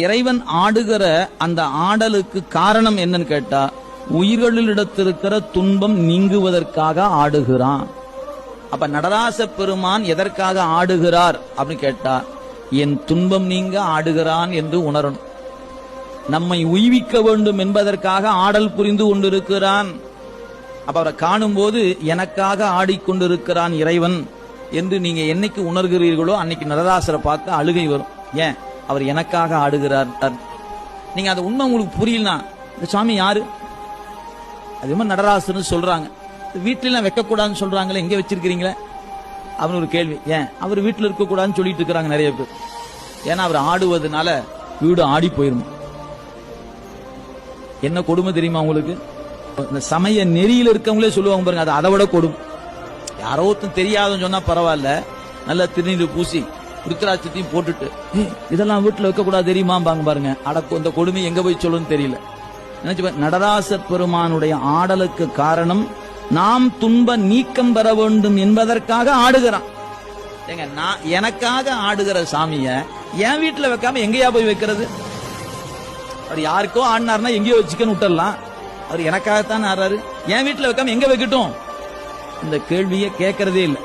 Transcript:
இறைவன் ஆடுகிற அந்த ஆடலுக்கு காரணம் என்னன்னு கேட்டா, உயிர்களிடத்திருக்கிற துன்பம் நீங்குவதற்காக ஆடுகிறான். அப்ப நடராச பெருமான் எதற்காக ஆடுகிறார் அப்படின்னு கேட்டா, என் துன்பம் நீங்க ஆடுகிறான் என்று உணரணும். நம்மை உய்விக்க வேண்டும் என்பதற்காக ஆடல் புரிந்து கொண்டிருக்கிறான். அப்ப அவரை காணும் போது எனக்காக ஆடிக்கொண்டிருக்கிறான் இறைவன் என்று நீங்க என்னைக்கு உணர்கிறீர்களோ அன்னைக்கு நடராசரை பார்த்து அழுகை வரும். ஏன்? அவர் எனக்காக ஆடுகிறார். நீங்க அந்த உண்மை உங்களுக்கு புரியலனா, இந்த சாமி யாரு? அது மாதிரி நடராசர்னு சொல்றாங்க. வீட்டிலாம் வைக்கக்கூடாதுன்னு சொல்றாங்களே, எங்க வச்சிருக்கிறீங்களே அவனு ஒரு கேள்வி. ஏன் அவர் வீட்டில் இருக்கக்கூடாதுன்னு சொல்லிட்டு இருக்கிறாங்க நிறைய பேர். ஏன்னா அவர் ஆடுவதனால வீடு ஆடி போயிரும். என்ன கொடுமை தெரியுமா உங்களுக்கு? இந்த சமய நெறியில் இருக்கவங்களே சொல்லுவாங்க பாருங்க, அது அதை விட கொடுமை. யாரோ ஒருத்தன் தெரியாதுன்னு சொன்னா பரவாயில்ல, நல்லா திருநீர் பூசி ருத்ராட்சத்தையும் போட்டுட்டு இதெல்லாம் வீட்டுல வைக்க கூடாது தெரியுமா பாருங்க. அடக்கும் இந்த கொடுமை எங்க போய் சொல்லுன்னு தெரியல. நடராச பெருமானுடைய ஆடலுக்கு காரணம் நாம் துன்ப நீக்கம் பெற வேண்டும் என்பதற்காக ஆடுகிறான். ஏங்க, நான் எனக்காக ஆடுகிற சாமிய என் வீட்டுல வைக்காம எங்கேயா போய் வைக்கிறது? அவர் யாருக்கோ ஆடினார்னா எங்கேயோ வச்சுக்கன்னு விட்டுடலாம். அவர் எனக்காகத்தான் ஆடுறாரு, என் வீட்டுல வைக்காம எங்க வைக்கட்டும்? இந்த கேள்வியை கேட்கறதே இல்லை.